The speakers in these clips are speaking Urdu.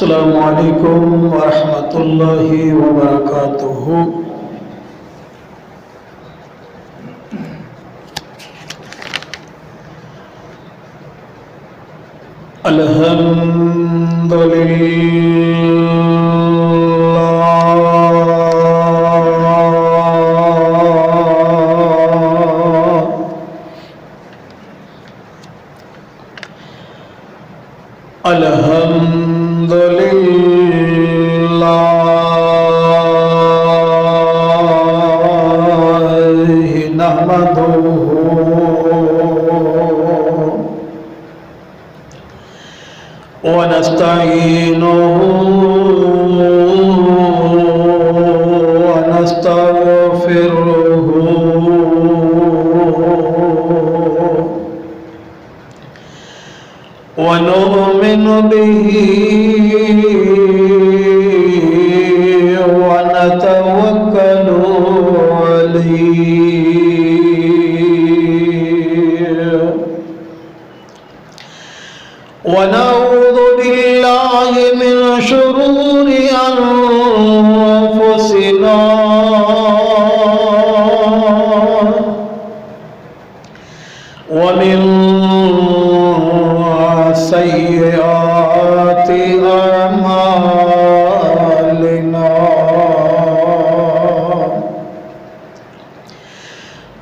السلام علیکم ورحمۃ اللہ وبرکاتہ۔ الحمد الحمد للہ نحمدہ ونستعینہ ونستغفرہ ونؤمن به ونتوکل علیہ ونعوذ باللہ من شرور انفسنا ومن سیئات اعمالنا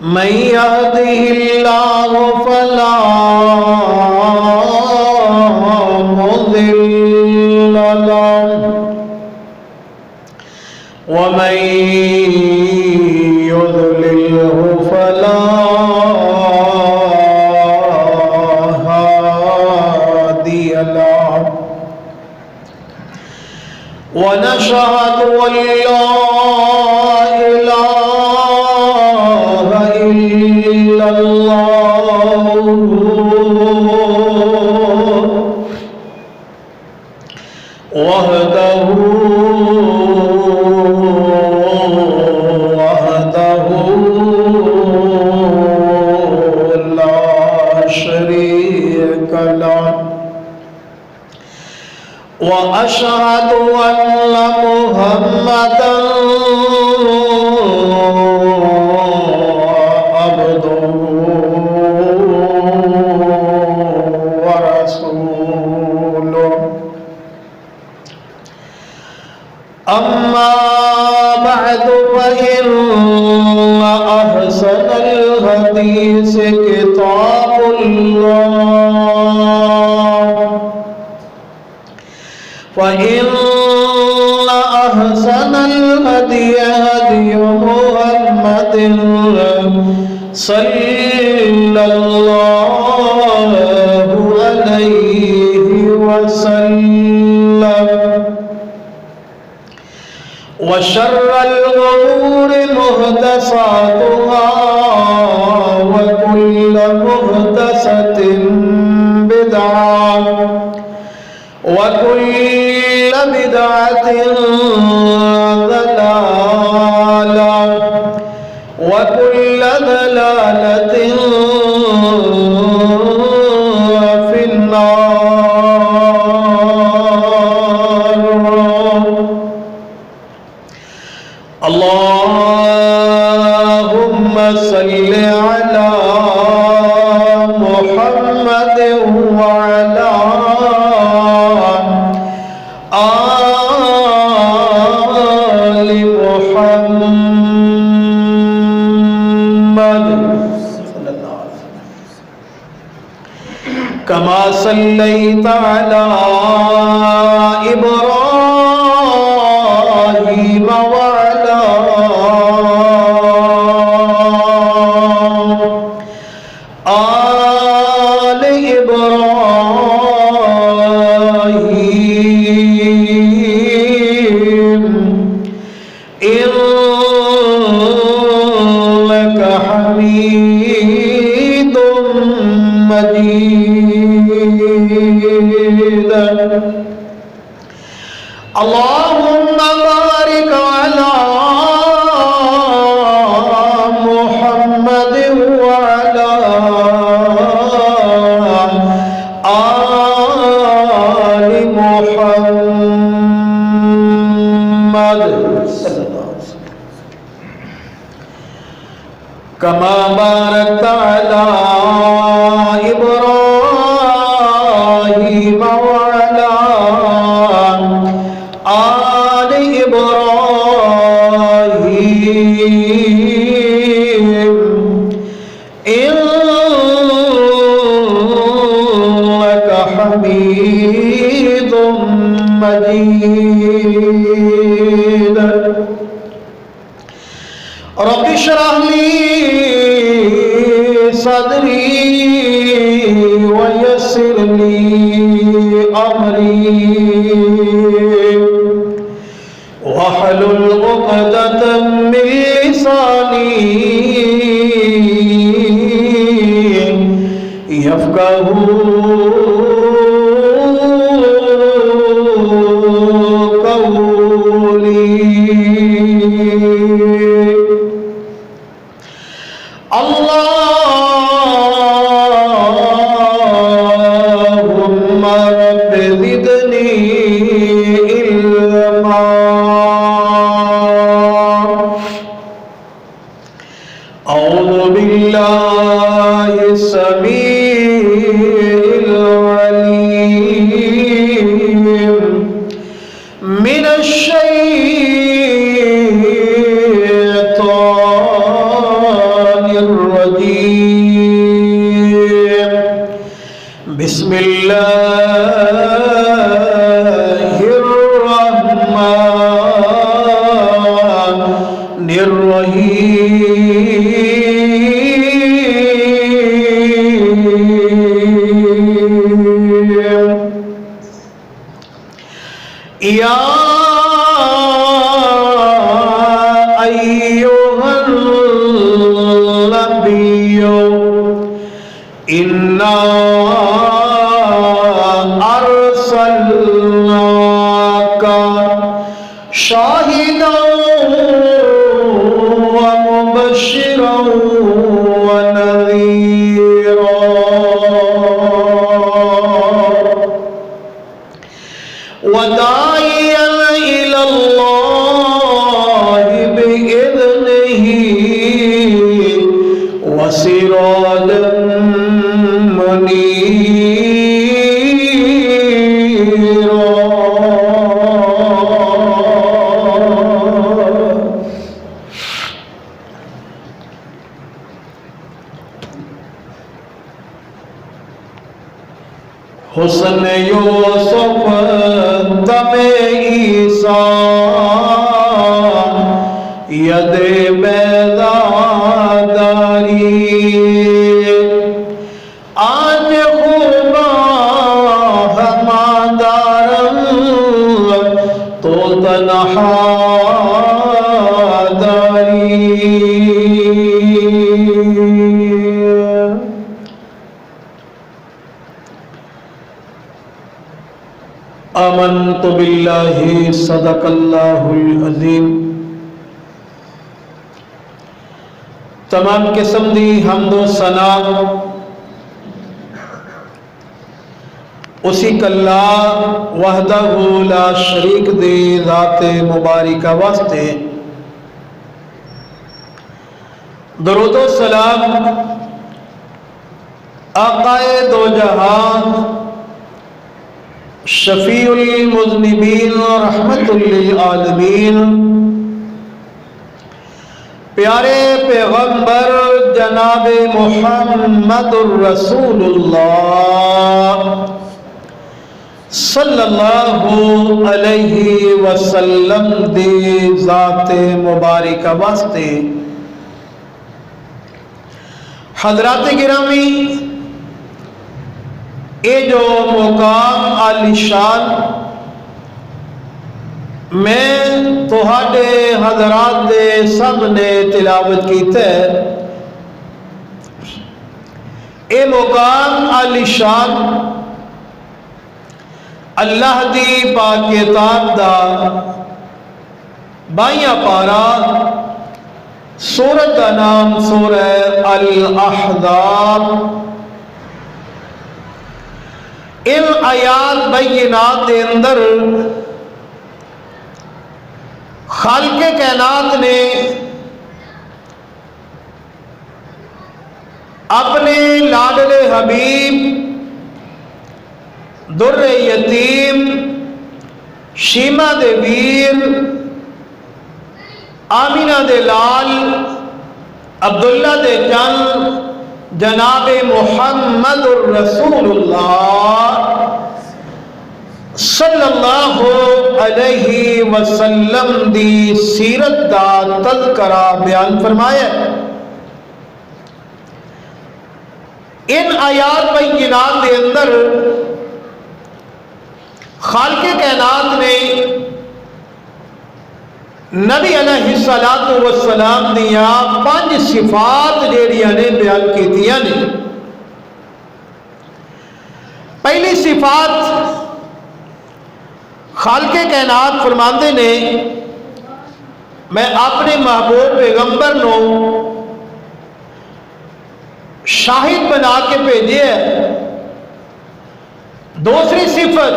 من يهده الله فلا مضل له ومن يضلله فلا ونشهد أن لا إله إلا الله وحده لا شريك له وأشهد أن محمدًا عبده ورسوله أما بعد فإن أحسن الحديث كتاب الله فإن أحسن الهدي هدي محمد صلى الله عليه وسلم وشر الأمور محدثاتها وكل محدثة بدعة وكل بدعة ضلالة وكل ضلالة في النار اللهم صل على محمد وعلى آل محمد كما صليت على إبراهيم وعلى آل إبراهيم إنك حميد مجيد اللهم بارك على محمد وعلى آل محمد كما باركت على إبراهيم وعلى آل إبراهيم إنك حميد مجيد رب اشرح لي صدري ويسر لي أمري واحلل عقدة من لساني يفقهوا قولي اللهم رب زدني علما أعوذ بالله السميع العليم من الشيطان الرجيم بسم الله الرحمن الرحيم يا أيها النبي إنا أرسلناك شاهدا ومبشرا ونذيرا وداعيا إلى الله بإذنه وسراجا منيرا حسن یوسف دم عیسیٰ ید بیضاداری آج خوبا ہمادارم تو تنہا داری آمنت باللہ صدق اللہ العظیم۔ تمام قسم دی حمد و ثنا اسی کلا وحدہ لا شریک دے ذات مبارکہ واسطے، درود و سلام آقائے دو جہان شفیع المذنبین رحمت للعالمین پیارے پیغمبر جناب محمد الرسول اللہ صلی اللہ علیہ وسلم دی ذات مبارکہ واسطے، حضرات گرامی اے جو مقام عالیشان میں تہاڈے حضرات دے سب نے تلاوت کیتے، اے مقام عالیشان اللہ دی پاک کتاب دا 22 پارا، سورت کا نام سورہ الاحزاب۔ ان آیات بینات دے اندر خالق کائنات نے اپنے لاڈلے حبیب در یتیم شیما دے ویر آمینہ دے لال عبداللہ دے جن جناب محمد الرسول اللہ صلی اللہ علیہ وسلم دی سیرت دا تذکرہ بیان فرمایا۔ ان آیات بینات دے اندر خالق کائنات نے نبی علیہ السلام دیا 5 صفات جیڑیاں نے بیان کیتیاں نے۔ پہلی صفات خالق کائنات فرماندے نے میں اپنے محبوب پیغمبر نو شاہد بنا کے بھیجے ہے۔ دوسری صفت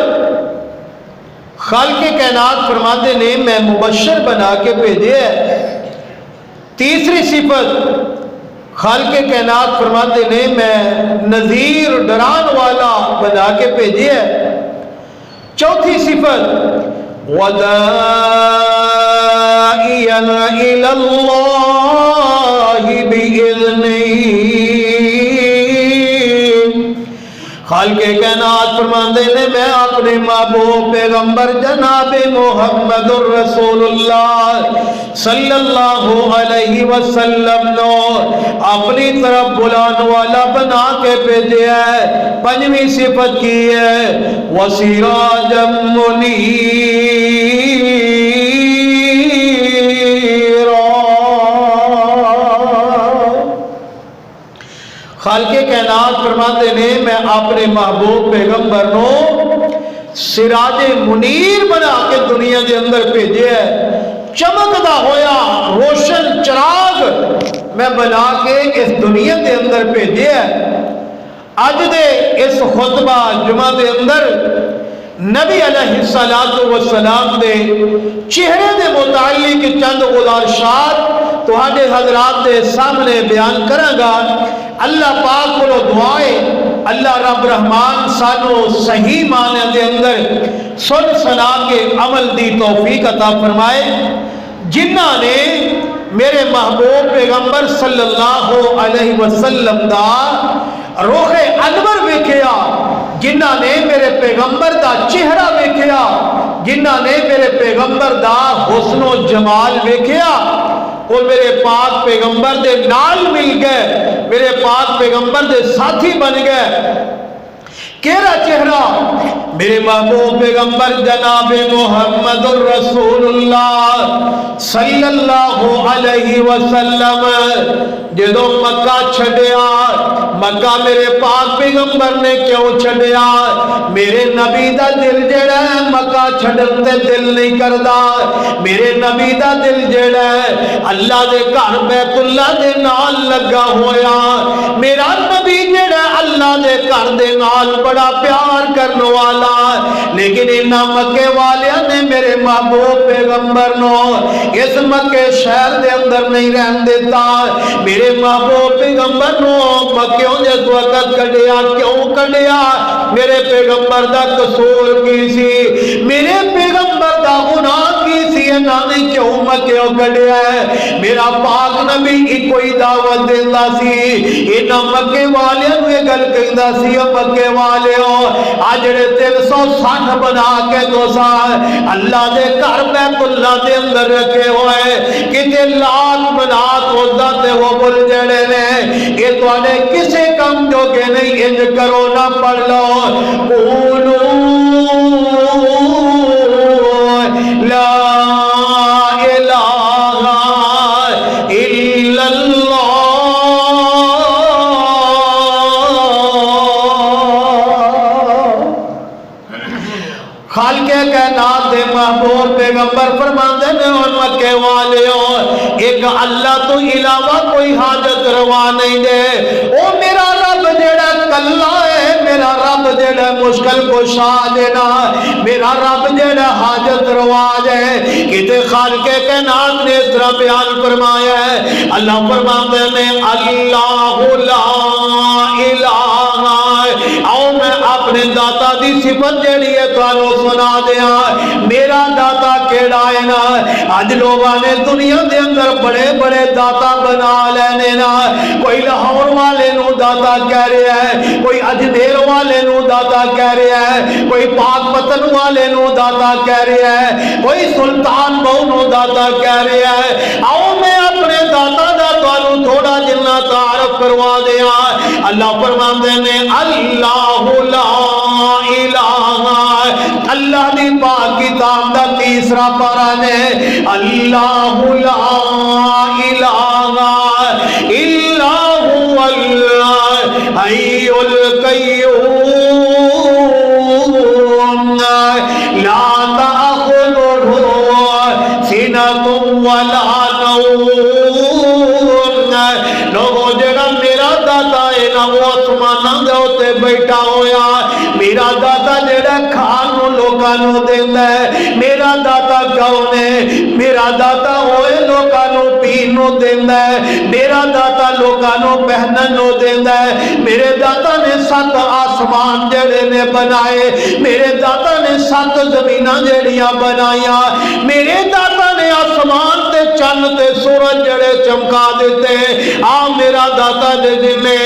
خالق کائنات فرماتے نے میں مبشر بنا کے بھیجے ہے۔ تیسری صفت خالق کائنات فرماتے نے میں نذیر ڈران والا بنا کے بھیجے ہے۔ چوتھی صفت وَدَاعِيًا إِلَى اللَّهِ بِإِذْنِهِ، خالق کائنات فرماندے نے میں اپنے محبوب پیغمبر جناب محمد الرسول اللہ صلی اللہ علیہ وسلم نو اپنی طرف بلانے والا بنا کے بھیجے ہے۔ 5ویں صفت کی ہے وَسِرَاجًا مُنِيرًا، خالق کائنات فرماتے نے میں اپنے محبوب پیغمبر نو سراج منیر بنا کے دنیا دے اندر بھیجے ہے۔ چمکدا ہویا روشن چراغ میں بنا کے اس دنیا دے اندر بھیجے ہے۔ اج دے اس خطبہ جمعہ دے اندر نبی علیہ السلام دے چہرے دے متعلق چند گزارشات تہاڈے حضرات دے سامنے بیان کراں گا۔ اللہ پاک کو دعائے اللہ رب رحمان سانو صحیح معنی دے اندر سن سنا کے عمل دی توفیق عطا فرمائے۔ جنہاں نے میرے محبوب پیغمبر صلی اللہ علیہ وسلم دا روح انور ویکھیا، جنہاں نے میرے پیغمبر دا چہرہ ویکھیا، جنہاں نے میرے پیغمبر دا حسن و جمال ویکھیا، وہ میرے پاک پیغمبر دے نال مل گئے، میرے پاک پیغمبر دے ساتھی بن گئے۔ کیرا چہرہ؟ میرے محبوب پیغمبر جناب محمد الرسول اللہ صلی اللہ علیہ وسلم جدو مکہ چھڑیا، مکہ میرے پاک پیغمبر نے کیوں چھڑیا؟ میرے نبی دا دل جڑا ہے مکہ چھڑن تے دل نہیں کردا، میرے نبی دا دل جڑا ہے اللہ دے گھر بیت اللہ دے نال لگا ہویا، میرا نبی جڑا اللہ دے گھر دے نال بڑا پیار کرنے والا، لیکن انہاں مکے والیاں نے میرے محبوب پیغمبر نو اس مکے شہر دے اندر نہیں رہن دیتا۔ میرے محبوب پیغمبر نو مکیوں جس وقت کڑیا، کیوں کڑیا؟ میرے پیغمبر دا قصور کی سی، میرے پیغمبر دا گناہ کی سی، انہاں نے کیوں مکیوں کڑیا ہے؟ میرا پاک نبی کوئی دعوت دیتا سی، انہاں مکے والیاں نو یہ گل کہندا سی، مکے والیوں آجڑے 360 بنا کے دوسا اللہ دے گھر بیت اللہ دے اندر رکھے ہوئے، کتے لاکھ بنا دوسا تے وہ بل جڑے نے، یہ تو آنے کسے کم جو کہ نہیں انج کرو نہ پڑھ لو قولو لا الہ الا اللہ۔ خالق کائنات دے محبوب پیغمبر فرماندے نے اور مکے والیوں ایک اللہ تو علاوہ کوئی حاجت روا نہیں دے، او میرا رب جڑا کلا ہے، میرا رب جڑا مشکل کشا دینا، میرا رب جڑا حاجت روا دے، اتنے خالق کائنات نے اس طرح بیان فرمایا ہے، اللہ فرماتے ہیں اللہ لا الہ، آؤ میں اپنے داتا دی صفت جیڑی ہے تانوں سنا دیا، میرا داتا کیڑا ہے نا۔ اج لوگاں نے دنیا دے اندر بڑے بڑے داتا بنا لینے نا، کوئی لاہور والے نو داتا کہہ رہا ہے، کوئی اجمیر والے نو داتا کہہ رہا ہے، کوئی پاک پتن والے نو داتا کہہ رہا ہے، کوئی سلطان بہو نو داتا کہہ رہا ہے۔ آؤ میں اپنے داتا دا تانوں تھوڑا جنہ تعارف کروا دیا۔ اللہ فرماندے نے اللہ لا الہ، اللہ دی پاک کتاب دا تیسرا پارہ نے اللہ لا الہ الا هو الحی القیوم لا تأخذه سنة ولا نوم۔ لوگوں جڑا میرا داتا ہے نا وہ آسماناں دے اوتے بیٹھا ہویا، میرا داتا جڑا کھان نو لوکاں نو دیندا ہے، میرا داتا کون ہے؟ میرا داتا ہوئے لوکاں نو پین نو دیندا ہے، میرا داتا لوکاں نو پہنن نو دیندا ہے۔ میرے داتا نے 7 آسمان جڑے نے بنائے، میرے داتا نے 7 زمیناں جڑیاں بنائیاں، میرے داتا نے آسمان تے چند تے سورج جڑے چمکا دیتے۔ آ میرا داتا جے نے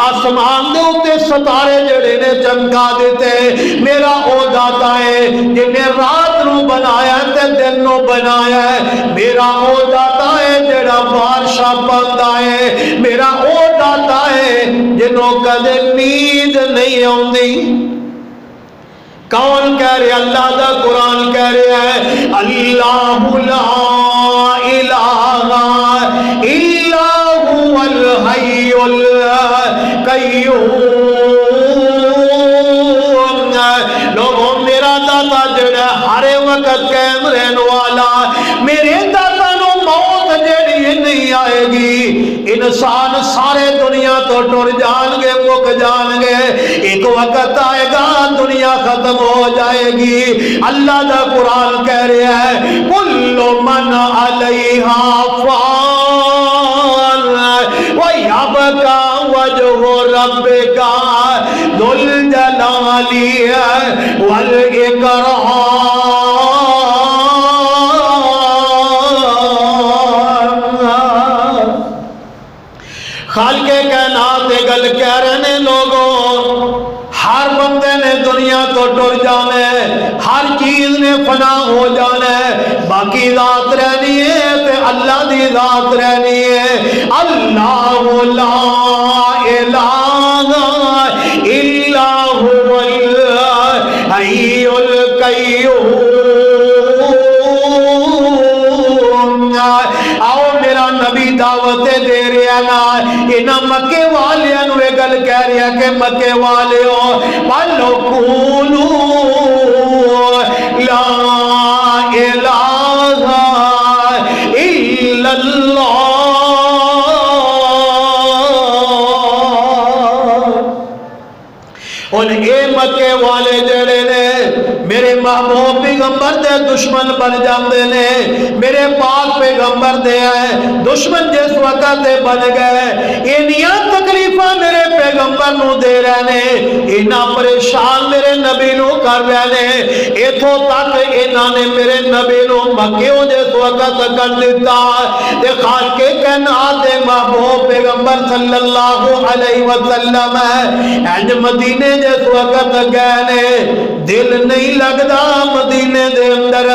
آسمان دے اوتے ستارے جڑے نے چمکا دیتے، میرا او داتا ہے جن نے رات نو بنایا تے دن نو بنایا ہے، میرا او داتا ہے جڑا بارشاں پاندا ہے، میرا او داتا ہے جنوں کدے نیند نہیں آوندی۔ کون کہہ رہے؟ اللہ دا قرآن کہہ رہے ہے اللہ لا الہ الا هو الحی القیوم۔ لوگوں میرا داتا جڑا ہر وقت قائم رہن والا، میرے داتا نو موت جڑی نہیں آئے گی، انسان سارے دنیا تو ٹر جان گے، مک جان گے، ایک وقت آئے گا دنیا ختم ہو جائے گی۔ اللہ دا قرآن کہہ رہا ہے کل من علیہا فان وَيَبْقَى وَجْهُ رَبِّكَ ذُو الْجَلَالِ وَالْإِكْرَامِ۔ خالق کائنات گل کہہ رہے ہیں لوگوں، ہر بندے نے دنیا تو ٹر جانا ہے، ہر چیز نے فنا ہو جانا ہے، باقی ذات رہنی ہے تے اللہ دی ذات رہنی ہے۔ اللہ لا الہ الا هو الحی القیوم۔ آؤ میرا نبی دعوت دے رہا نا، انہاں مکے والیاں نو یہ گل کہہ رہا کہ مکے والیو پالو کولو لا الہ الا اللہ۔ اور اے مکے والے جڑے نے میرے محبوب پیغمبر دے دشمن بن جاندے نے، میرے پاک پیغمبر دے ہیں دشمن جس وقت دے بن گئے، انیاں تکلیفاں میرے پیغمبر نو دے رہنے، انہاں پریشان میرے نبی نو کر رہنے، ایتھوں تک انہاں نے میرے نبی نو مکیوں جس وقت کر دیتا تے خالق کائنات دے محبوب پیغمبر صلی اللہ علیہ وسلم انج مدینے جس وقت گئے نے، دل نہیں لگدا مدینے دے اندر،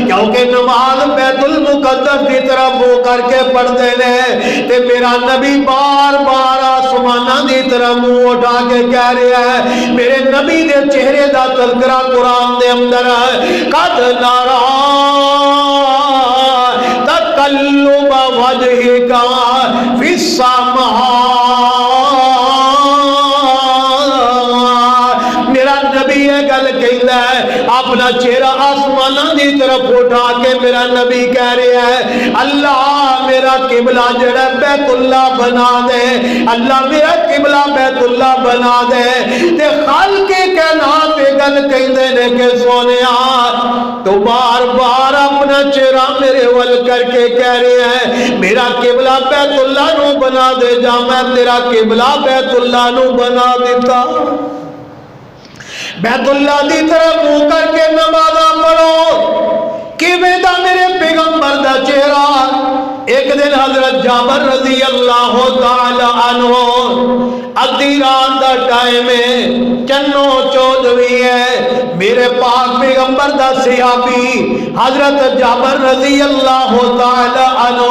کیونکہ نماز بیت المقدس کی طرف وہ کر کے پڑھتے نے تے میرا نبی بار بار آسماناں دی طرف منہ اٹھا کے کہہ رہا ہے، میرے نبی دے چہرے دا تذکرہ قرآن دے اندر قد نرا تقلب وجهك فی السماء۔ میرا نبی یہ گل کہندا ہے اپنا چہرہ آسمانہ دی طرف اٹھا کے میرا نبی کہہ رہا ہے اللہ میرا قبلہ جڑا بیت اللہ بنا دے، اللہ میرا قبلہ بیت اللہ بنا دے۔ تے خالق کائنات گل کہندے نے کہ سونیا تو بار بار اپنا چہرہ میرے ول کر کے کہہ رہے ہیں میرا قبلہ بیت اللہ نو بنا دے، جا میں تیرا قبلہ بیت اللہ نو بنا دیتا۔ بیت اللہ دی طرف منہ کر کے نمازاں پڑھو کہ دا میرے پیغمبر دا چہرہ۔ ایک دن حضرت جابر رضی اللہ تعالی عنہ ادھی رات دا ٹائم ہے، چنو چودویں ہے، میرے پاک پیغمبر دا صحابی حضرت جابر رضی اللہ تعالی عنہ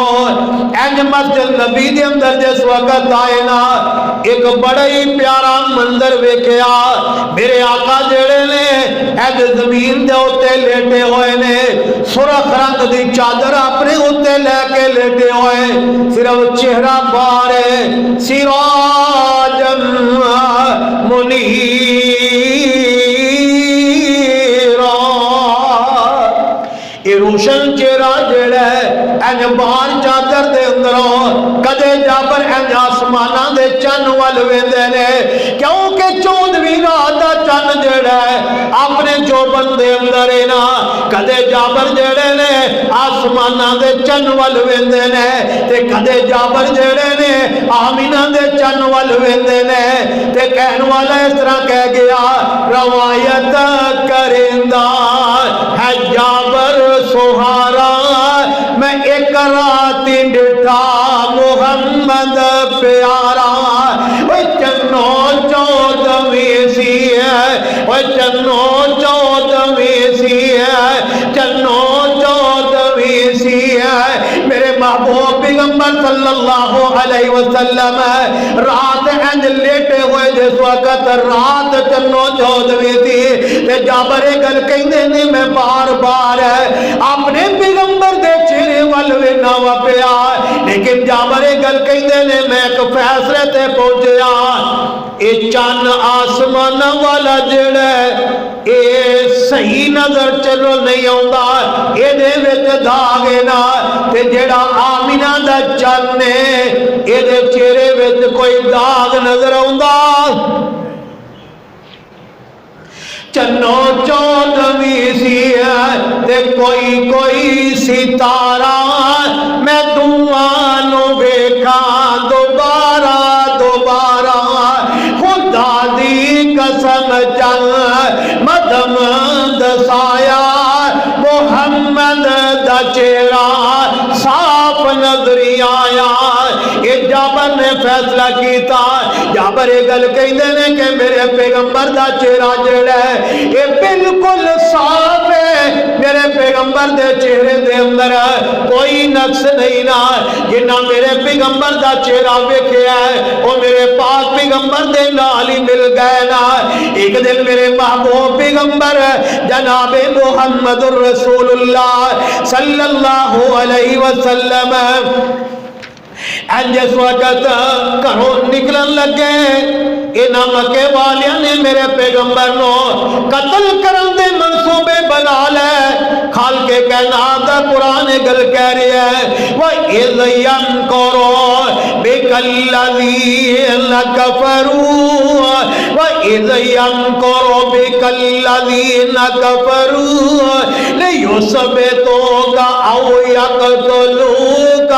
اینج مسجد نبی دے اندر جس وقت آئے نا ایک بڑا ہی پیارا منظر ویکھیا، میرے آقا جڑے نے اینج زمین دے اوتے لیٹے ہوئے نے، سرخ رنگ دی چادر اپنے اوتے لے کے لیٹے ہوئے، صرف چہرہ باہر ہے، سراجم منیرا، یہ روشن چہرہ جڑا ہے اینج باہر چادر دے اندروں کدے جابر اینج آسمانہ دے چن وال ویندے نے، کیونکہ چودویں رات دا چن جڑا ہے اپنے جوبن دے اندر ہے نا، کدے جابر جڑے نے آسمانہ دے چن وال ویندے نے تے کدے جابر جڑے نے آمینہ دے چن وال ویندے نے، تے کہن والا اس طرح کہہ گیا روایت کرندہ ہے جابر سہارا، میں ایک رات ڈٹھا محمد پیارا، وہ چنو چودویں سی ہے، وہ چنو چودویں سی ہے، چنو چودویں سی ہے، میرے محبوب پیغمبر صلی اللہ علیہ وسلم رات اینج لیٹے ہوئے جس وقت رات چنو چودویں تھی تے جابر گل کہندے نے میں بار بار اپنے پیغمبر دے چہرے وال وینا وا پیا، لیکن جابر گل کہندے نے میں ایک فیصلے تے پہنچیا، اے چن آسمان والا جڑا اے صحیح نظر چلو نہیں آوندا، اے دے وچ داغ ہے نا، تے جڑا آمینہ دا چن ہے اے دے چہرے وچ کوئی داغ نظر آوندا۔ چنو چودویں سی ہے تے کوئی کوئی ستارہ، میں دعا نو ویکھا دوبارہ دوبارہ، خدا دی قسم چل مدم دسایا، محمد دا چہرہ صاف نظری آیا۔ یہ جابر نے فیصلہ کیتا، جابر گل کہندے نے کہ میرے پیغمبر دا چہرہ جڑا ہے یہ بالکل صاف ہے، میرے پیغمبر دے چہرے دے اندر کوئی نقص نہیں نا، جنہ میرے پیغمبر دا چہرہ ویکھیا ہے وہ میرے پاک پیغمبر دے نال ہی مل گئے نا۔ ایک دن میرے محبوب پیغمبر جناب محمد الرسول اللہ صلی اللہ علیہ وسلم جس وقت گھروں نکلن لگے، انہاں مکے والیاں نے میرے پیغمبر نو قتل کرن دے منصوبے بنا لے۔ خالق کائنات دا قرآن گل کہہ رہا ہے وَإِذْ يَمْكُرُ بِكَ الَّذِينَ كَفَرُوا وَإِذْ يَمْكُرُ بِكَ الَّذِينَ كَفَرُوا لِيُثْبِتُوكَ أَوْ يَقْتُلُوكَ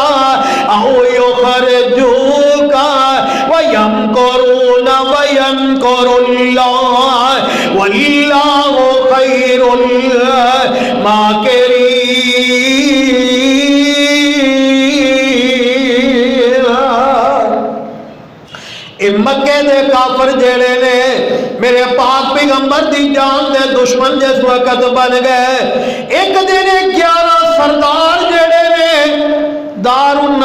أَوْ يُخْرِجُوكَ وَيَمْكُرُونَ وَيَمْكُرُ اللَّهُ وَاللَّهُ خَيْرُ الْمَاكِرِينَ۔ مکے دے کافر جڑے نے میرے پاک پیغمبر دی جان دے دشمن جس وقت بن گئے، ایک دن 11 سردار جڑے نے دار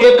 1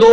2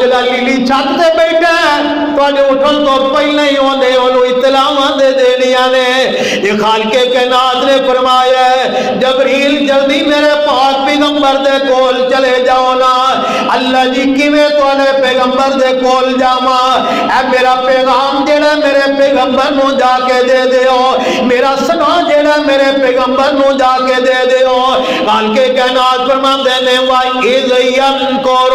جڑا لیلی چھت تے بیٹھا ہے تواڈے اٹھن تو پہلے ہی اوندے اونوں اطلاعاں دے دینیاں نے۔ یہ خالق کائنات نے فرمایا ہے جبریل جلدی میرے پاک پیغمبر دے کول چلے جاؤ نا۔ اللہ جی کیویں تواڈے پیغمبر دے کول جاواں؟ اے میرا پیغام جڑا میرے پیغمبر نو جا کے دے دیو، میرا سنا جڑا میرے پیغمبر نو جا کے دے دیو۔ خالق کائنات فرماندے نے وَإِذْ يَمْكُرُ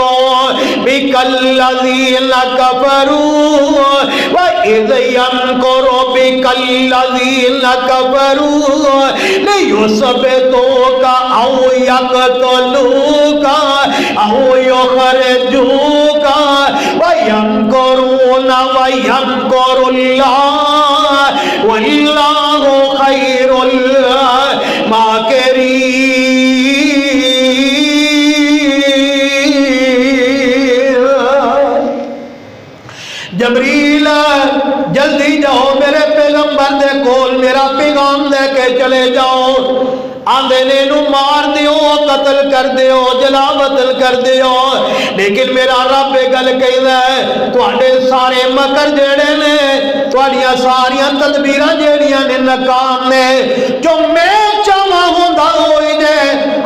بِكَ الَّذِينَ كَفَرُوا وَإِذْ يَمْكُرُ بِكَ الَّذِينَ كَفَرُوا لِيُثْبِتُوكَ أَوْ يَقْتُلُوكَ أَوْ يُخْرِجُوكَ وَيَمْكُرُونَ وَيَمْكُرُ اللَّهُ وَاللَّهُ خَيْرُ الْمَاكِرِينَ۔ جبریل جلدی جاؤ میرے پیغمبر دے کول میرا پیغام دے کے چلے جاؤ۔ آندے نے نو مار دیو، قتل کر دیو، جلا وطن کر دیو، لیکن میرا رب گل کہندا ہے تواڈے سارے مکر جڑے نے، تواڈیاں ساریاں تدبیراں جڑیاں نے ناکام نے، جو میں چاہواں ہوندا ہوئی نے۔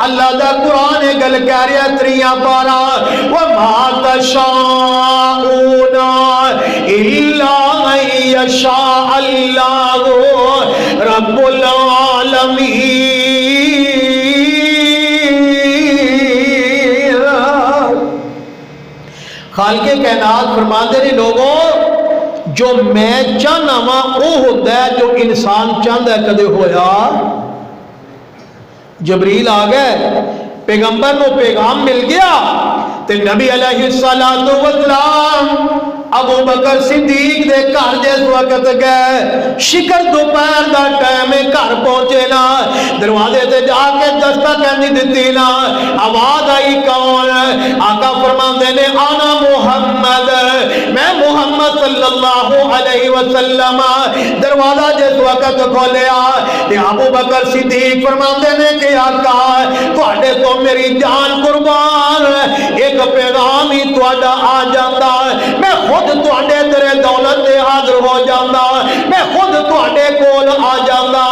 اللہ دا قرآن گل کہہ رہا 3 پارا وَمَا تَشَاءُونَ إِلَّا أَن يَشَاءَ اللَّهُ رَبُّ الْعَالَمِينَ۔ خالق کائنات فرماندے نے لوگوں جو میں چاہنا وا وہ ہوتا ہے جو انسان چاہتا ہے کدے ہویا؟ جبریل آ گئے، پیغمبر نو پیغام مل گیا تے نبی علیہ السلام ابو بکر صدیق دے گھر جس وقت گئے، شکر دوپہر دا ٹائم گھر پہنچے نا، دروازے تے جا کے دستک نہیں دتی نا، آواز آئی کون؟ آقا فرماندے نے آنا محمد، میں محمد صلی اللہ علیہ وسلم۔ دروازہ جس وقت کھولیا تے ابو بکر صدیق فرماندے نے کہ آقا تواڈے تو میری جان قربان، ایک پیغام ہی تواڈا آ جاندا، میں خود تواڈے تیرے دولت دے حاضر ہو جاندا، میں خود تواڈے کول آ جاندا،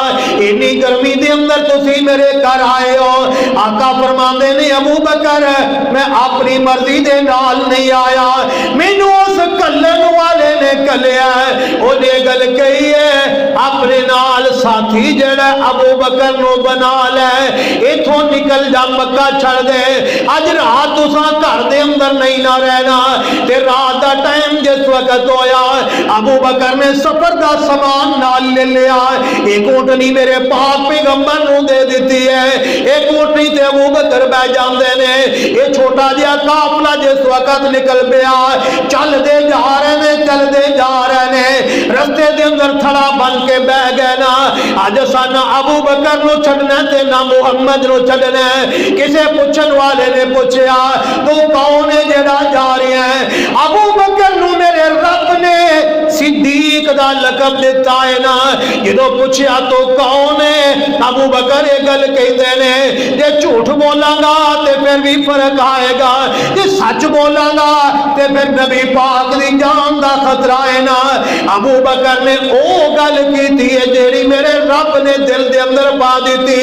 اتنی گرمی دے اندر تسی میرے گھر آئے ہو۔ آقا فرماندے نے ابو بکر میں اپنی مرضی دے نال نہیں آیا، مینوں اس کلن والے نے کلیا ہے، اونے گل کہی ہے اپنے نال ساتھی جڑا ابو بکر نو بنا لے، ایتھوں نکل جا مکہ چھڑ دے، اج رات تساں گھر دے اندر نہیں نہ رہنا۔ تے رات دا ٹائم جس وقت ہویا ابو بکر نے سفر دا سامان نال لے لیا، ایک اونٹنی میرے پاک پیغمبر نو دے دیتی ہے، ایک اونٹنی تے ابو بکر بہ جاندے نے، یہ چھوٹا جہا قافلہ جس وقت نکل پیا، چل دے جا رہے نے، چل دے جا رہے نے، رستے دے اندر تھڑا بن کے بہ گئے نا۔ اج سانا ابو بکر نو چھڈنا تے نہ محمد نو چھڈنا۔ کسے پوچھن والے نے پوچھیا تو کون ہے جڑا جا رہا ہے؟ ابو بکر نو میرے رب نے صدیق دا لقب دیتا ہے نا۔ جدو پوچھیا تو کون ہے؟ ابو بکر یہ گل کہتے ہیں جے جھوٹ بولاں گا تے پھر بھی فرق آئے گا، جے سچ بولاں گا تے پھر نبی پاک دی جان دا خطرہ ہے نا۔ ابو بکر نے او گل کیتی ہے جیڑی میرے رب نے دل دے اندر پا دیتی۔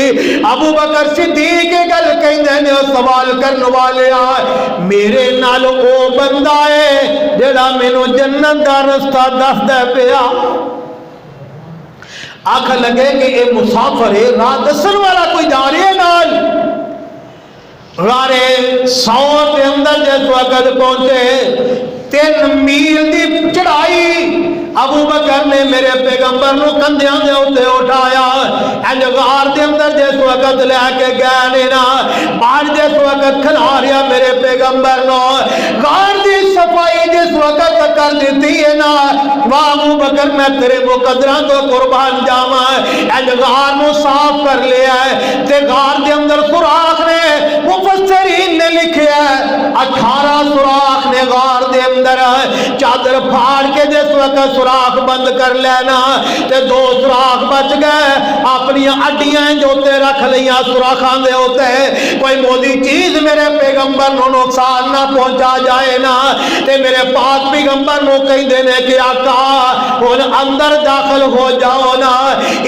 ابو بکر صدیق یہ گل کہندے نے سوال کرن والے آ میرے نال او بندہ ہے جڑا مینوں جنت دا رستہ دسدا پیا۔ آنکھ لگے کہ اے مسافر ہے، راہ دسن والا کوئی جا رہے ہے نال۔ غارے سور کے اندر جس وقت پہنچے 3 میل دی چڑھائی، ابو بکر نے میرے پیغمبر نو کندھیاں دے اوتے اٹھایا، انج غار دے اندر جس وقت لے کے گئے نے نا، باہر جس وقت کھلاریا میرے پیغمبر نو، غار دی صفائی جس وقت کر دیتی ہے نا، واہ ابو بکر میں تیرے مقدراں تو قربان جاواں، انج غار نو صاف کر لیا ہے تے غار دے اندر سوراخ نے مفسرین نے لکھیا ہے 18 سوراخ نے نے غار دے اندر چادر پھاڑ کے جس وقت سوراخ بند کر لینا تے دو سوراخ بچ گئے، اپنی اڈیاں جو تے رکھ لیا سوراخاں دے ہوتے کوئی مولی چیز میرے پیغمبر نو نقصان نہ پہنچا جائے نا۔ تے میرے پاک پیغمبر نو کہیں دینے کہ آقا ہن اندر داخل ہو جاؤ نا۔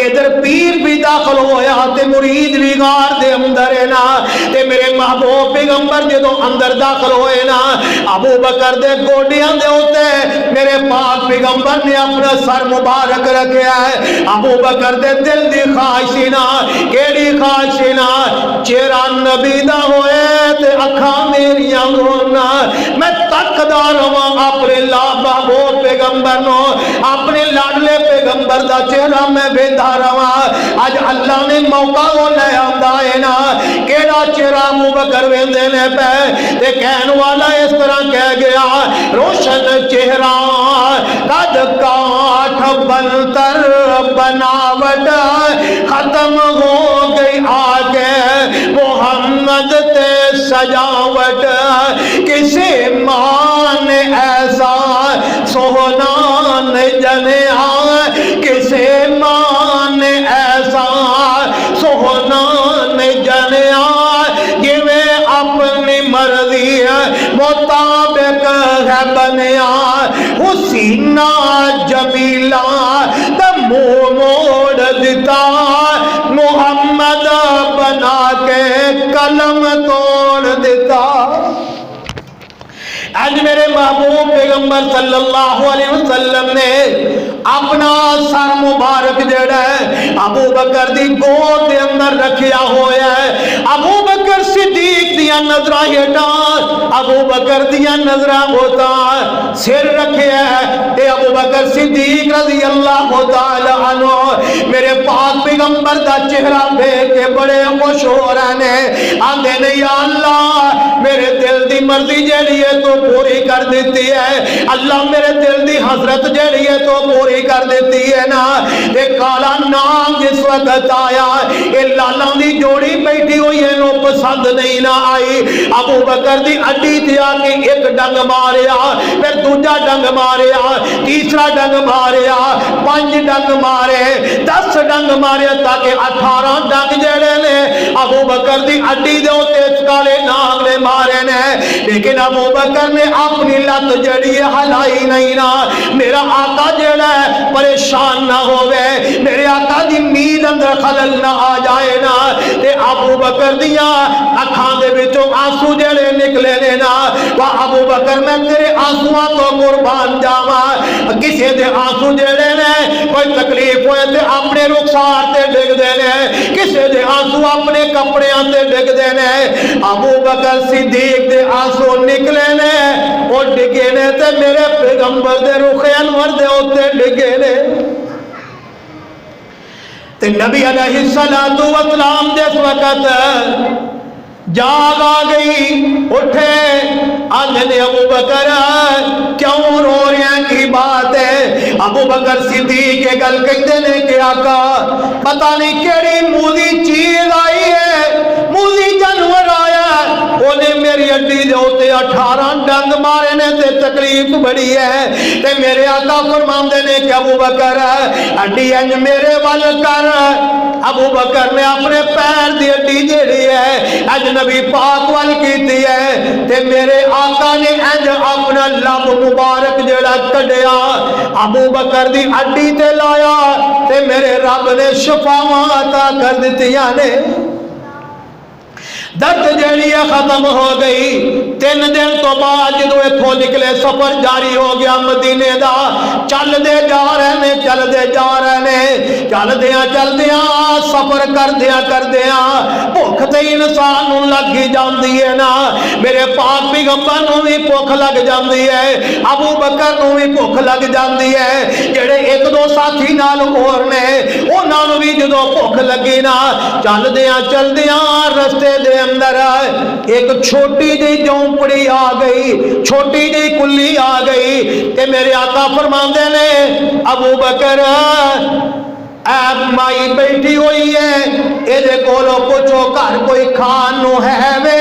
ادھر پیر بھی داخل ہویا تے مرید بھی غار دے اندر ہے نا۔ تے میرے محبوب پیغمبر جدو اندر داخل ہوئے نا، ابو بکر دے گوڈیاں دے ہوتے میرے پاک پیغمبر نے اپنا سر مبارک رکھیا ہے۔ ابو بکر دے دل دی خواہش نا، کیڑی خواہش نا، چہرہ نبی دا ہوئے تے اکھاں میریاں ہونا، میں تکدا رہواں اپنے محبوب پیغمبر نو، اپنے لاڈلے پیغمبر دا چہرہ میں ویندا رہواں۔ اج اللہ نے موقع وہ لے آندا ہے نا، کیڑا چہرہ ابو بکر ویندے نے پے تے کہن والا اس طرح کہہ گیا، روشن چہرہ قد کاٹھ بنتر بناوٹ ختم ہو گئی آگے محمد تے سجاوٹ، کسی ماں نے ایسا سونا نے جنیا، کسی ماں نے ایسا سونا نے جنیا، جویں اپنی مرضی مطابق ہے بنیا، حسینہ جمیلہ دا منہ موڑ دیتا، محمد بنا کے قلم توڑ دیتا۔ آج میرے محبوب پیغمبر صلی اللہ علیہ وسلم نے اپنا سر مبارک جڑا ہے ابو بکر دی گود دے اندر رکھیا ہویا ہے۔ ابو بکر صدیق دیا نظرہ ہٹا، ابو بکر دیا نظرہ ہوتا سر رکھیا ہے تے ابو بکر صدیق رضی اللہ تعالی عنہ میرے پاک پیغمبر دا چہرہ دیکھ کے بڑے خوش ہو رہے ہیں، آندے نے یا اللہ میرے دل دی مرضی جیڑی ہے تو پوری کر دیتی ہے، اللہ میرے دل دی حسرت جیڑی ہے تو پوری کر دیتی ہے نا۔ تے کالا نام جس وقت آیا اے لالاں دی جوڑی بیٹھی ہوئی ہے نو پسند نہیں نہ آئی، ابو بکر دی اڈی تے آ کے ایک ڈنگ ماریا، پھر دوجا ڈنگ ماریا، تیسرا ڈنگ ماریا، 5 ڈنگ مارے، 10 ڈنگ مارے تاکہ 18 ڈنگ جڑے نے ابو بکر دی اڈی دے اوتے کالے ناگ نے مارے نے، لیکن ابو بکر نے اپنی لت جڑی ہلائی نہیں نا۔ میرا آقا جڑا ہے پریشان نہ ہوئے، میرے آقا دی مید اندر خلل نہ آ جائے نا، تے ابو بکر دیا اکھاں دے وچوں آنسو جڑے نکلے نے نا، وا ابو بکر میں تیرے آنسواں تو قربان جاواں، کسے دے آنسو جڑے نے کوئی تکلیف ہوئے تے اپنے رخسار تے ڈگ دے نے، کسے دے آنسو اپنے کپڑیاں تے ڈگ دے نے، ابو بکر صدیق دے آنسو نکلے نے اور ڈگے نے تے میرے پیغمبر دے رخ انور دے ہوتے ڈگے نے۔ تے نبی علیہ السلام جس وقت جاگ آ گئی اٹھے، آندھے نے ابو بکر کیوں رو رہے ہیں کی بات ہے؟ ابو بکر صدیق کے گل کہتے نے کہ آقا پتہ نہیں کیڑی مولی چیز آئی ہے، مولی جانور آیا، انہیں میری اڈی دے ہوتے 18 ڈنگ مارے نے تے تکلیف بڑی ہے، تے میرے آقا فرماندے نے کہ ابو بکر اڈی انج میرے وال کر۔ ابو بکر نے اپنے پیر دی اڈی جیڑی ہے اج نبی پاک وال کیتی ہے، تے میرے آقا نے انج اپنا لب مبارک جڑا کڈیا ابو بکر دی اڈی تے لایا، تے میرے رب نے شفاواں عطا کر دتیاں نے۔ درد جیڑی ہے ختم ہو گئی۔ 3 دن تو بعد جدو اتھوں نکلے سفر جاری ہو گیا مدینے دا، چل دے جا رہے نے، چل دے جا رہے نے، چل دیاں سفر کر دیاں بھوک تے انسان نوں لگ جاندی ہے نا۔ میرے پاک پیغمبر نوں بھی بھوک لگ جاندی ہے، ابو بکر نوں بھی بھوک لگ جاندی ہے، جڑے 1-2 ساتھی نال اور نے انہاں نوں بھی جدو بھوک لگی نا، چل دیاں رستے دے اندر ایک چھوٹی جی جھونپڑی آ گئی، چھوٹی جی کلی آ گئی، تے میرے آقا فرماندے نے ابو بکر ایب مائی بیٹھی ہوئی ہے، اے دے کولو پوچھو گھر کوئی کھان نو ہے وے۔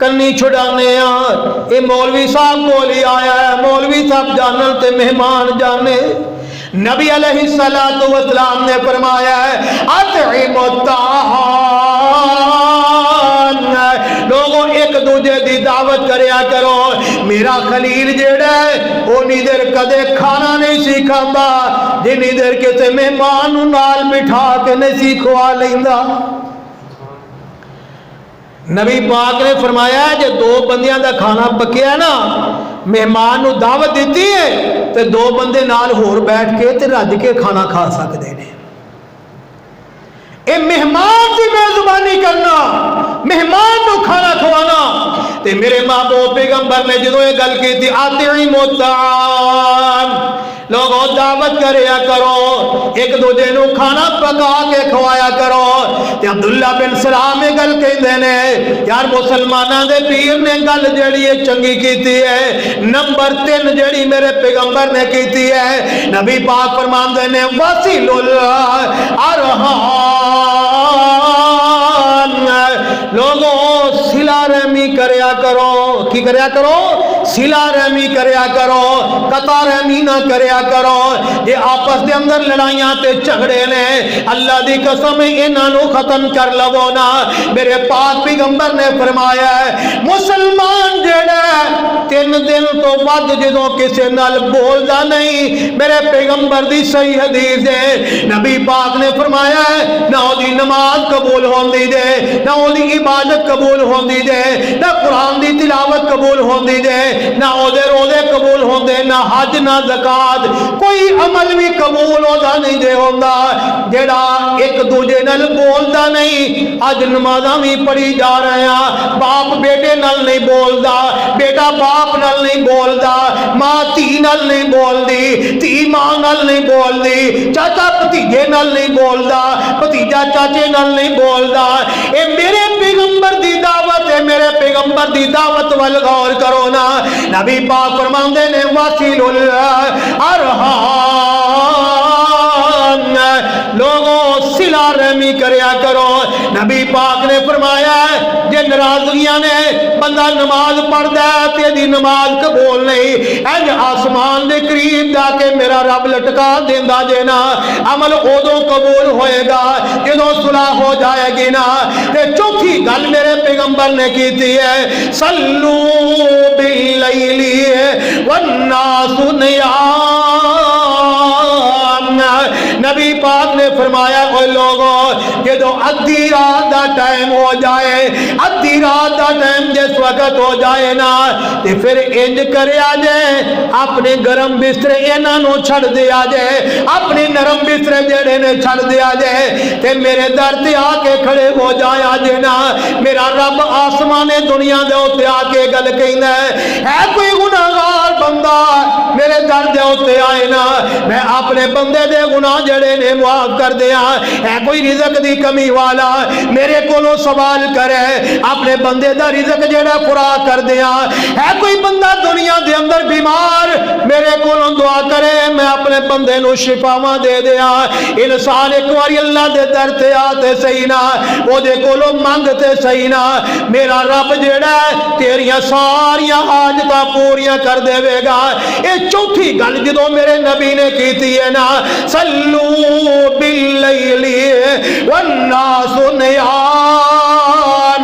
کنی چھڑانے یہ مولوی صاحب کو لے آیا ہے، مولوی صاحب جانن تے مہمان جانے۔ نبی علیہ السلام نے فرمایا ہے اطعم الطعام، لوگوں ایک دوجے دی دعوت کریا کرو۔ میرا خلیل جیڑا ہے اونی دیر کدے کھانا نہیں سی کھاندا جنی دیر کسے مہمان نال بٹھا کے نہیں سی کھوا لیندا۔ نبی پاک نے فرمایا ہے جے دو بندیاں دا کھانا پکیا ہے نا، مہمان نو دعوت دیتی ہے تے دو بندے نال ہور بیٹھ کے تے رج کے کھانا کھا سکتے ہیں۔ اے مہمان کی میزبانی کرنا، مہمان نو کھانا کھوانا تے میرے محبوب پیغمبر نے جدوں یہ گل کی تھی اطعموا الطعام، لوگوں دعوت کریا کرو، ایک دوجے نو کھانا پکا کے کھوایا کرو۔ تے عبداللہ بن سلام یہ گل کہندے نے یار مسلماناں دے پیر نے گل جڑی ہے چنگی کیتی ہے۔ نمبر 3 جڑی میرے پیغمبر نے کیتی ہے، نبی پاک فرماندے نے وصل الارحام، لوگوں صلہ رحمی کریا کرو۔ کی کریا کرو؟ صلہ رحمی کریا کرو، قطع رحمی نہ کریا کرو۔ یہ آپس دے اندر لڑائیاں تے جھگڑے نے، اللہ دی قسم انہاں نو ختم کر لو نا۔ میرے پاک پیغمبر نے فرمایا ہے مسلمان جڑا 3 دن تو بعد جدوں کسے نال بولدا نہیں، میرے پیغمبر دی صحیح حدیث ہے، نبی پاک نے فرمایا ہے نہ دی نماز قبول ہوندی دے، نہ دی عبادت قبول ہوندی دے، نہ قرآن دی تلاوت قبول ہوندی دے، نہ دے روزے قبول ہوندے، نہ حج نہ زکات، کوئی عمل بھی قبول ہوتا نہیں دے ہوندا جڑا ایک دوجے نال بولدا نہیں۔ اج نمازاں بھی پڑھی جا رہے ہیں، باپ بیٹے نال نہیں بولدا، بیٹا باپ نال نہیں بولدا، ماں تھی نال نہیں بولدی، تھی ماں نال نہیں بولدی، چاچا بھتیجے نال نہیں بولدا، بھتیجا چاچے نال نہیں بولدا۔ اے میرے پیغمبر دی دعوت ہے، میرے پیغمبر دی دعوت وال غور کرو نا۔ نبی پاک فرماندے نے وصل الارحام، لوگوں صلہ رحمی کریا کرو۔ نبی پاک نے فرمایا ہے جے ناراضگیاں نے بندہ نماز پڑھدا ہے تے دی نماز قبول نہیں، انج آسمان دے قریب جا کے میرا رب لٹکا دیندا جے نا، عمل اودوں قبول ہوئے گا جدوں صلح ہو جائے گی نا۔ تے چوتھی گل میرے پیغمبر نے کیتی ہے صلو باللیل والناس نیام، نبی پاک نے فرمایا اے لوگوں جدو ادھی رات دا ٹائم ہو جائے، ادھی رات دا ٹائم جس وقت ہو جائے نا تے پھر انج کریا جائے اپنے گرم بسترے انہاں نو چھڑ دیا جائے، اپنے نرم بسترے جڑے نے چھڑ دیا جائے تے میرے در تے آ کے کھڑے ہو جایا جے نا۔ میرا رب آسمان دنیا دے اوتے آ کے گل کہندا ہے کوئی گناہگار بندہ میرے در دے اوتے آئے نا، میں اپنے بندے دے گناہ جڑے نے معاف کر دیا۔ ہے کوئی رزق دی کمی والا میرے کولوں سوال کرے، اپنے بندے دا رزق جڑا پورا کر دیا۔ ہے کوئی بندہ دنیا دے اندر بیمار میرے کولوں دعا کرے، میں اپنے بندے نو شفاواں دے دیا۔ انسان ایک واری اللہ دے در تے آتے صحیح نا، او دے کولوں منگتے صحیح نا، میرا رب جڑا ہے تیریاں ساریاں حاجتاں پوریاں کر دے گا۔ اے چوتھی گل جدوں میرے نبی نے کیتی ہے نا صلو باللیل والناس نیام،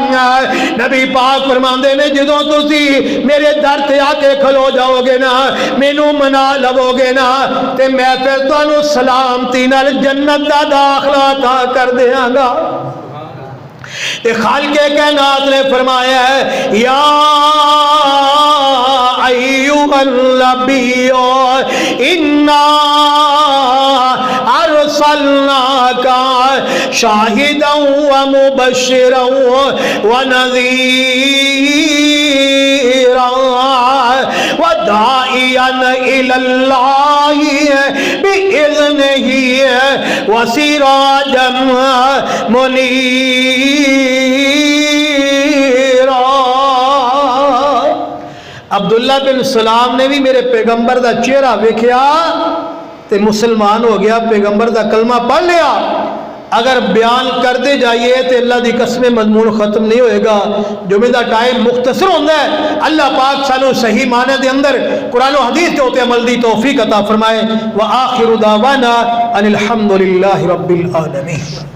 نبی پاک فرماندے نے جدوں تسی میرے در تے آ کے کھلو جاؤ گے نا، مینوں منا لو گے نا تے میں پھر تانوں سلامتی نال جنت دا داخلہ عطا کر دیاں گا۔ تے خالق کائنات نے فرمایا ہے یا ایھا النبی انا ارسلناک شاہدا ومبشرا ونذیرا وداعیا الی اللہ بإذنہ وسراجا منیرا۔ عبداللہ بن سلام نے بھی میرے پیغمبر دا چہرہ ویکھیا تے مسلمان ہو گیا، پیغمبر دا کلمہ پڑھ لیا اگر بیان کرتے جائیے تو اللہ دی قسم مضمون ختم نہیں ہوئے گا. جمعے دا ٹائم مختصر ہوتا ہے. اللہ پاک سانو صحیح معنی دے اندر قرآن و حدیث کے ہوتے عمل دی توفیق عطا فرمائے. وآخر دعوانا ان الحمد للہ رب العالمین.